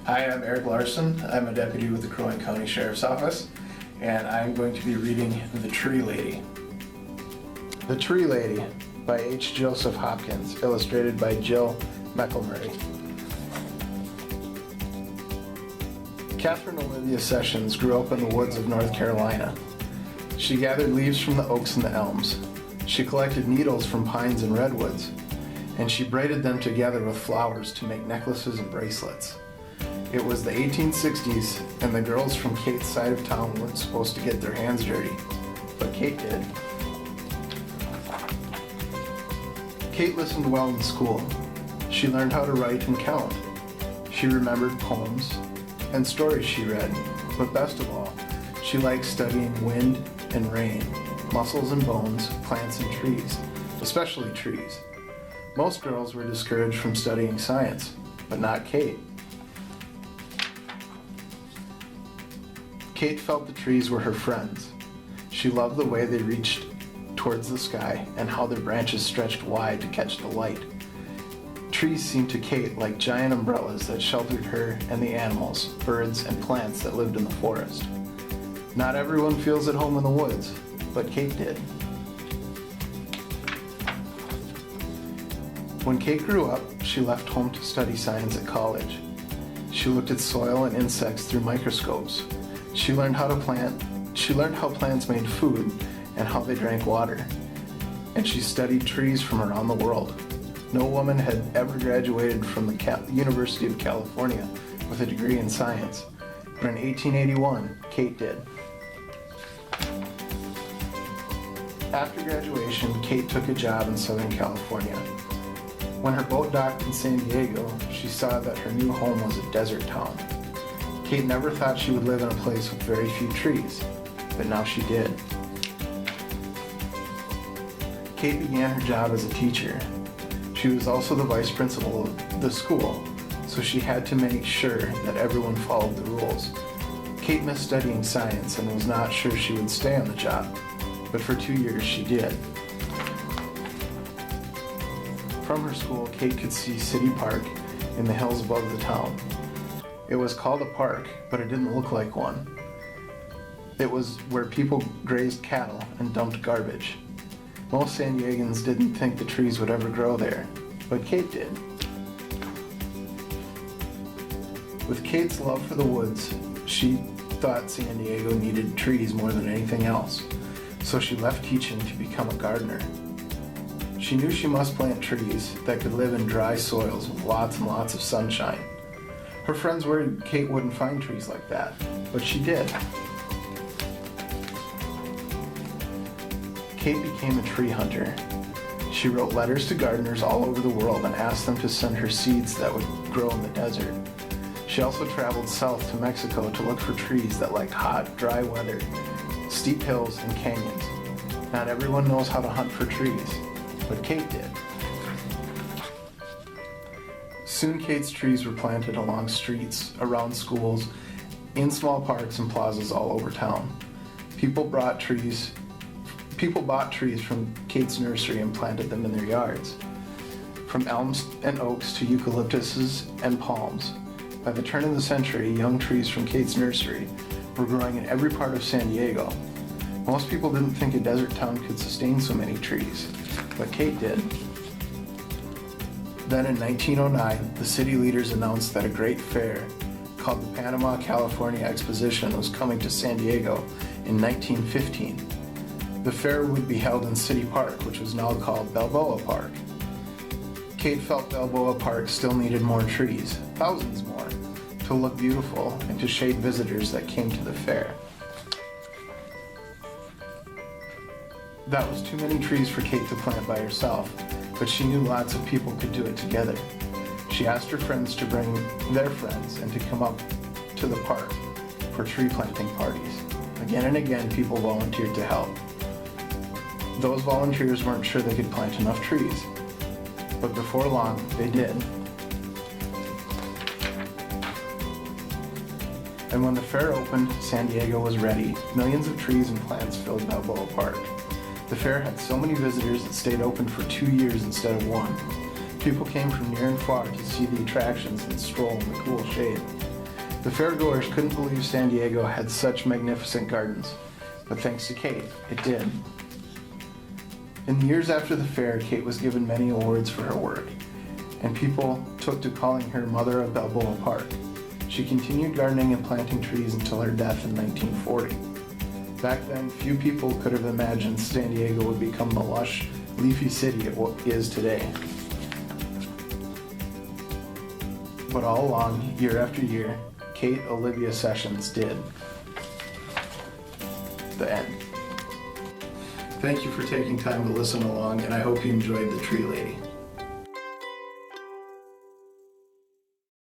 Hi, I'm Erick Larson. I'm a deputy with the Crow Wing County Sheriff's Office, and I'm going to be reading The Tree Lady. The Tree Lady by H. Joseph Hopkins, illustrated by Jill McElmurray. Catherine Olivia Sessions grew up in the woods of North Carolina. She gathered leaves from the oaks and the elms. She collected needles from pines and redwoods, and she braided them together with flowers to make necklaces and bracelets. It was the 1860s, and the girls from Kate's side of town weren't supposed to get their hands dirty, but Kate did. Kate listened well in school. She learned how to write and count. She remembered poems and stories she read, but best of all, she liked studying wind and rain, muscles and bones, plants and trees, especially trees. Most girls were discouraged from studying science, but not Kate. Kate felt the trees were her friends. She loved the way they reached towards the sky and how their branches stretched wide to catch the light. Trees seemed to Kate like giant umbrellas that sheltered her and the animals, birds, and plants that lived in the forest. Not everyone feels at home in the woods, but Kate did. When Kate grew up, she left home to study science at college. She looked at soil and insects through microscopes. She learned how plants made food and how they drank water. And she studied trees from around the world. No woman had ever graduated from the University of California with a degree in science. But in 1881, Kate did. After graduation, Kate took a job in Southern California. When her boat docked in San Diego, she saw that her new home was a desert town. Kate never thought she would live in a place with very few trees, but now she did. Kate began her job as a teacher. She was also the vice principal of the school, so she had to make sure that everyone followed the rules. Kate missed studying science and was not sure she would stay on the job, but for 2 years she did. From her school, Kate could see City Park in the hills above the town. It was called a park, but it didn't look like one. It was where people grazed cattle and dumped garbage. Most San Diegans didn't think the trees would ever grow there, but Kate did. With Kate's love for the woods, she thought San Diego needed trees more than anything else, so she left teaching to become a gardener. She knew she must plant trees that could live in dry soils with lots and lots of sunshine. Her friends worried Kate wouldn't find trees like that, but she did. Kate became a tree hunter. She wrote letters to gardeners all over the world and asked them to send her seeds that would grow in the desert. She also traveled south to Mexico to look for trees that liked hot, dry weather, steep hills, and canyons. Not everyone knows how to hunt for trees, but Kate did. Soon Kate's trees were planted along streets, around schools, in small parks and plazas all over town. People bought trees from Kate's nursery and planted them in their yards. From elms and oaks to eucalyptuses and palms. By the turn of the century, young trees from Kate's nursery were growing in every part of San Diego. Most people didn't think a desert town could sustain so many trees, but Kate did. Then in 1909, the city leaders announced that a great fair called the Panama California Exposition was coming to San Diego in 1915. The fair would be held in City Park, which was now called Balboa Park. Kate felt Balboa Park still needed more trees, thousands more, to look beautiful and to shade visitors that came to the fair. That was too many trees for Kate to plant by herself, but she knew lots of people could do it together. She asked her friends to bring their friends and to come up to the park for tree planting parties. Again and again, people volunteered to help. Those volunteers weren't sure they could plant enough trees, but before long, they did. And when the fair opened, San Diego was ready. Millions of trees and plants filled Balboa Park. The fair had so many visitors it stayed open for 2 years instead of 1. People came from near and far to see the attractions and stroll in the cool shade. The fairgoers couldn't believe San Diego had such magnificent gardens, but thanks to Kate, it did. In the years after the fair, Kate was given many awards for her work, and people took to calling her Mother of Balboa Park. She continued gardening and planting trees until her death in 1940. Back then, few people could have imagined San Diego would become the lush, leafy city it is today. But all along, year after year, Kate Olivia Sessions did. The end. Thank you for taking time to listen along, and I hope you enjoyed The Tree Lady.